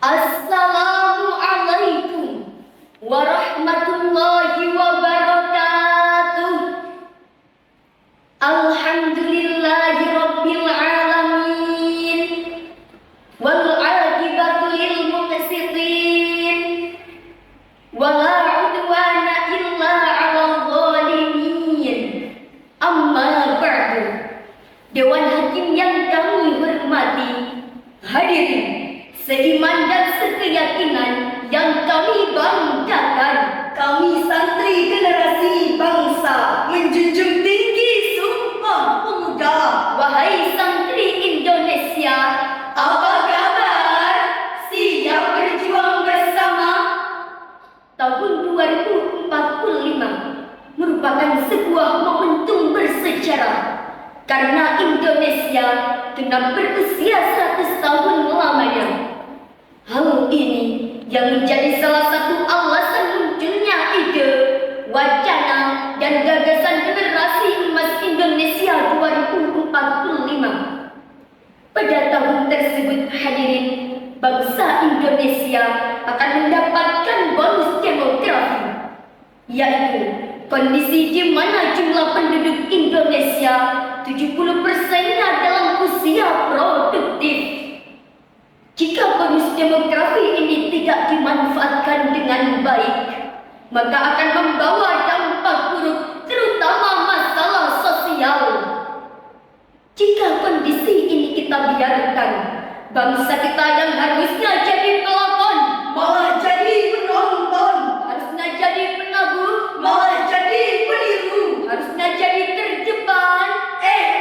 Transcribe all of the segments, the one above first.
Assalamualaikum warahmatullahi wabarakatuh. Alhamdulillahi rabbil alamin. Wal aqibatu lil muqsitin. Wala udwana illa 'alal zalimin. Amma ba'du. Dewan Hakim yang kami hormati, hadirin seiman dan sekeyakinan yang kami banggakan, kami santri generasi bangsa menjunjung tinggi Sumpah Pemuda. Wahai santri Indonesia, apa kabar? Siap berjuang bersama? Tahun 2045 merupakan sebuah momentum bersejarah karena Indonesia genap berusia 100 tahun lamanya. Hal ini yang menjadi salah satu alasan munculnya ide, wacana, dan gagasan generasi emas Indonesia 2045. Pada tahun tersebut, hadirin, bangsa Indonesia akan mendapatkan bonus demografi, yaitu kondisi di mana jumlah penduduk Indonesia 70%-nya dalam usia produktif. Jika bonus demografi ini tidak dimanfaatkan dengan baik, maka akan membawa dampak buruk, terutama masalah sosial. Jika kondisi ini kita biarkan, bangsa kita yang harusnya jadi pelakon malah jadi penonton, harusnya jadi penabuh malah jadi peniru, harusnya jadi terdepan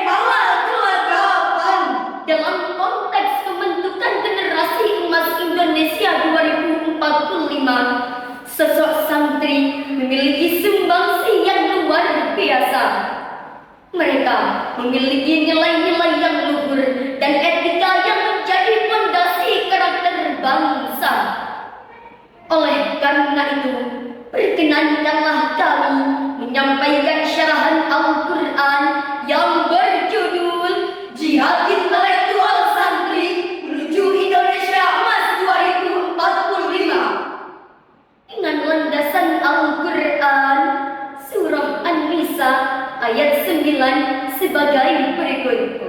malah kelagapan. Dalam konteks pembentukan generasi emas Indonesia 2045, sosok santri memiliki sumbangsi yang luar biasa. Mereka memiliki nilai-nilai yang luhur dan etika yang menjadi fondasi karakter bangsa. Oleh karena itu, perkenankanlah kami menyampaikan syarahan Al-Quran yang berjudul Jihad Intelektual Santri Menuju Indonesia Emas 2045 dengan landasan Al-Quran Surah An-Nisa ayat 9 sebagai berikut.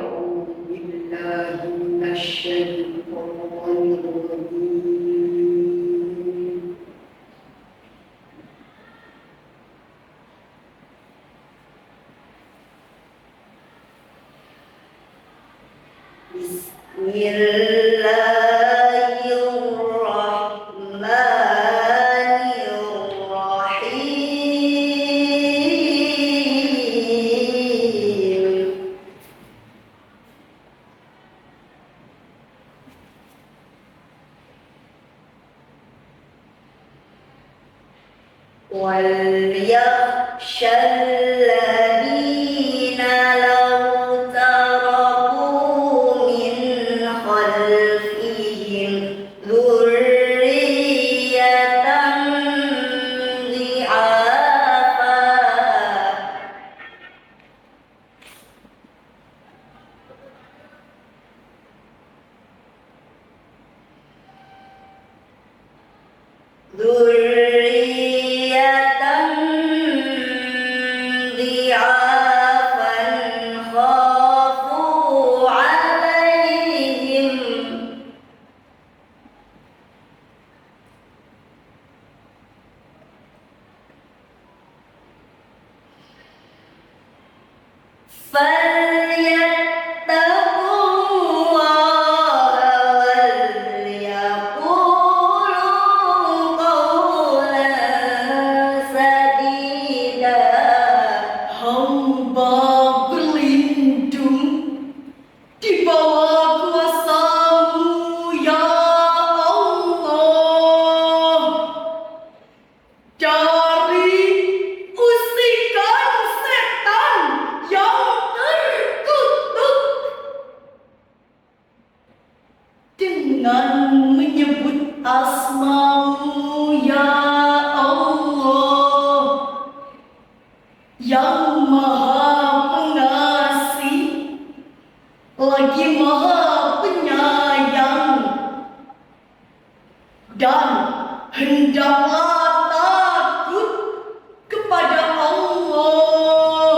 وَلْيَخْشَ الَّذِينَ لَوْ تَرَكُوا مِنْ خَلْفِهِمْ ذُرِّيَّةً ضِعَافًا خافوا عليهم فليتقوا الله وليقولوا قولا سديدا. Hamba berlindung di bawah kuasa-Mu ya Allah dari usikan setan yang terkutuk dengan menyebut asma-Mu ya Allah yang Maha Pengasih lagi Maha Penyayang. dan hendaklah takut kepada Allah.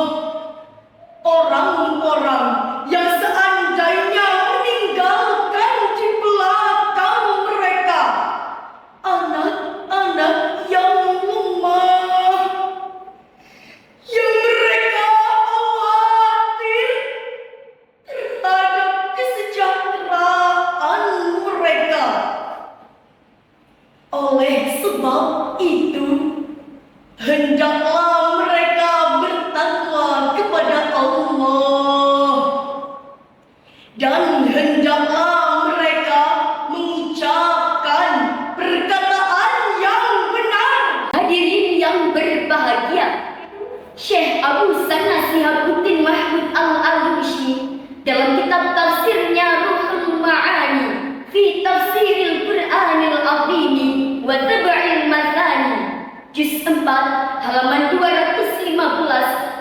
Orang-orang yang seandainya meninggalkan di belakang mereka anak-anak yang lemah, yang mereka khawatir terhadap kesejahteraan mereka. Oleh sebab itu, hendaklah mereka bertakwa kepada Allah, dan hendaklah mereka mengucapkan perkataan yang benar. Hadirin yang berbahagia, Syekh Abu Sana Shihabuddin Mahmud Al-Alusi dalam kitab tafsirnya Ruhul Ma'ani fi Tafsiril Qur'anil Azimi wa Tab'il Mathani juz 4 halaman 215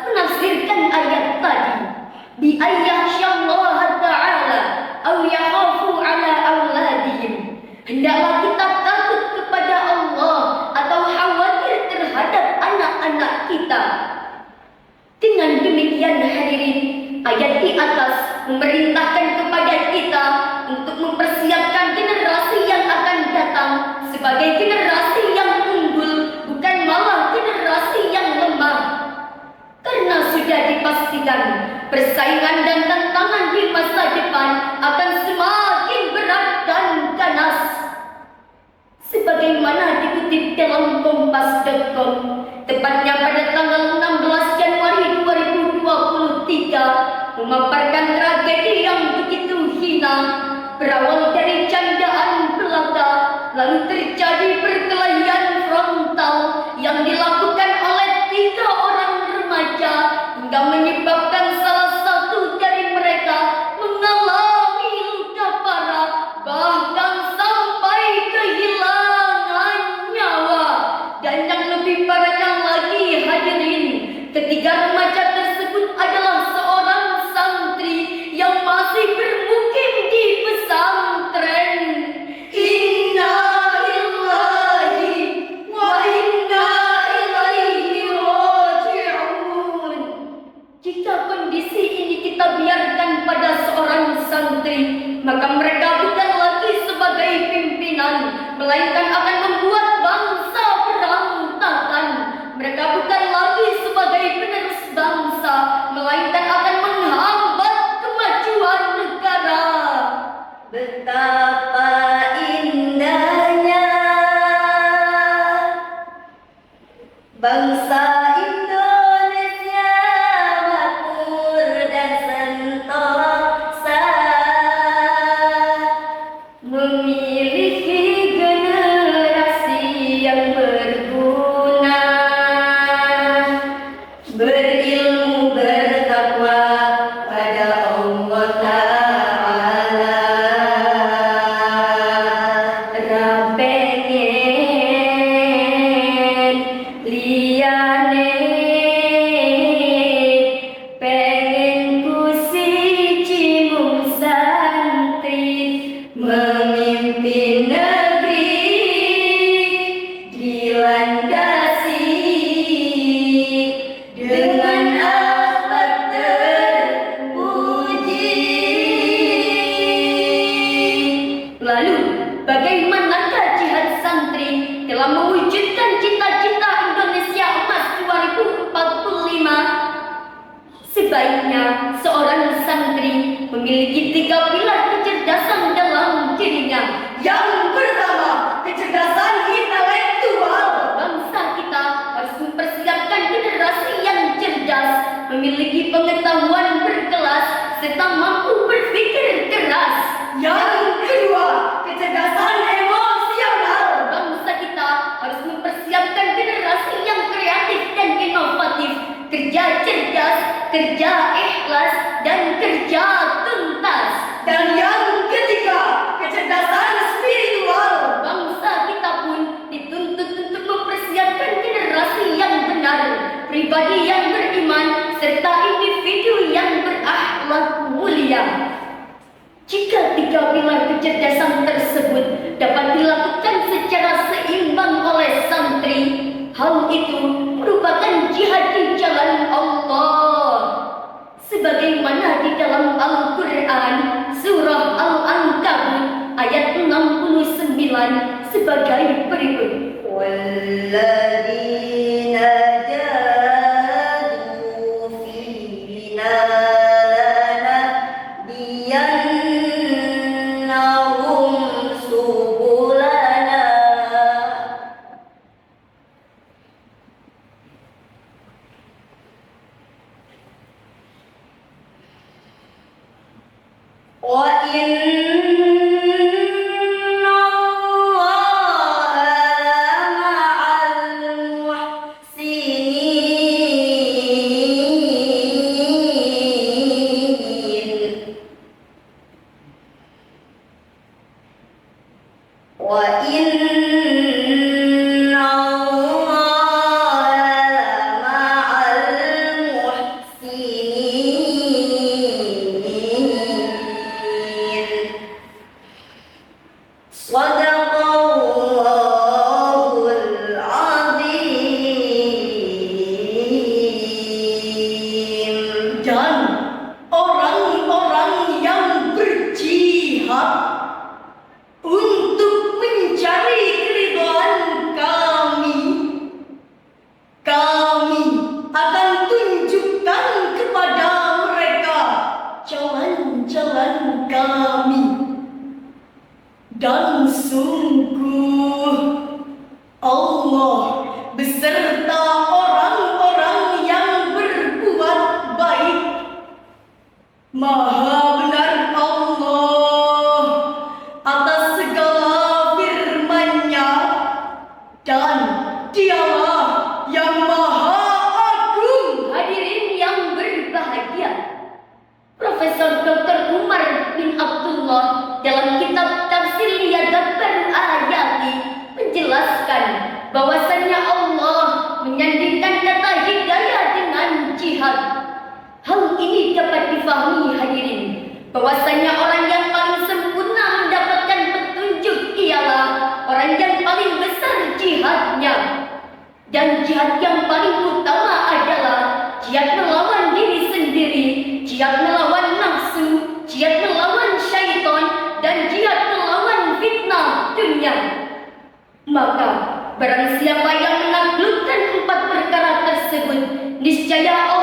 menafsirkan ayat tadi, bi ayyahsyallaha ta'ala aw yakhafu ala auladihim, hendaklah kita takut kepada Allah atau khawatir terhadap anak-anak kita. Dengan demikian hadirin, ayat di atas memerintahkan kepada kita untuk mempersiapkan generasi yang akan datang sebagai generasi yang unggul, bukan malah generasi yang lemah. Karena sudah dipastikan persaingan dan tantangan di masa depan akan semakin berat dan ganas. Sebagaimana dikutip dalam kompas.com, tepatnya pada tanggal 16 Januari 2023, memaparkan tragedi yang begitu hina, berawal dari candaan belaka, lalu terjadi perkelahian frontal yang dilakukan oleh 3 orang remaja hingga menyebabkan salah satu dari mereka mengalami luka parah, bahkan sampai kehilangan nyawa. Dan yang lebih parahnya lagi hadirin, ketiga remaja tersebut adalah seorang santri yang masih bermukim di pesantren. Inna lillahi wa inna ilaihi raji'un. Jika kondisi ini kita biarkan pada seorang santri, maka mereka bukan lagi sebagai pimpinan, melainkan akan membuat bangsa berantakan. Mereka bukan lagi sebagai penerus bangsa, melainkan akan menghambat kemajuan negara. Betapa indahnya bangsa Indonesia, makmur dan sentosa, Memiliki generasi yang berguna, berilmu bertakwa pada Allah Ta'ala. pengen liane, pengen ku siji mung santri, Memimpin negeri dilandasi dengan akhlak terpuji. Lalu, bagaimanakah jihad santri dalam mewujudkan cita-cita Indonesia Emas 2045? Sebaiknya seorang santri memiliki 3 pilar kecerdasan dalam dirinya. Yang pertama, kecerdasan intelektual. Bangsa kita harus mempersiapkan generasi yang cerdas, memiliki pengetahuan berkelas, serta mampu berpikir keras. Yang kedua, kecerdasan emosional. Bangsa kita harus mempersiapkan generasi yang kreatif dan inovatif, kerja cerdas, kerja ikhlas, dan kerja tuntas. Dan yang ketiga, kecerdasan spiritual. Bangsa kita pun dituntut untuk mempersiapkan generasi yang benar, pribadi yang beriman, serta individu yang berakhlak mulia. Jika 3 pilar kecerdasan tersebut dapat dilakukan secara seimbang oleh santri. Hal itu merupakan jihad di jalan Allah. Sebagaimana di dalam Al-Quran surah Al-Ankabut ayat 69 sebagai berikut. والذين جاهدوا فينا لنهدينهم سبلنا Dan orang-orang yang berjihad untuk mencari keridhaan kami akan tunjukkan kepada mereka jalan-jalan kami. Dan sungguh Allah beserta orang-orang yang berbuat baik. Maha benar Allah atas segala firman-Nya, dan Dialah yang Maha Agung. Hadirin yang berbahagia, Profesor Dr. Umar bin Abdullah dalam kitab Tafsir Liyadabbar Ayati menjelaskan bahwasannya Allah menyandingkan kata hidayah dengan jihad. Hal ini dapat difahami hadirin bahwasannya orang yang paling sempurna mendapatkan petunjuk ialah orang yang paling besar jihadnya. Dan jihad yang paling utama adalah jihad melawan diri sendiri, jihad melawan nafsu, jihad melawan syaitan, dan jihad melawan fitnah dunia. Maka barang siapa yang menaklukkan 4 perkara tersebut, niscaya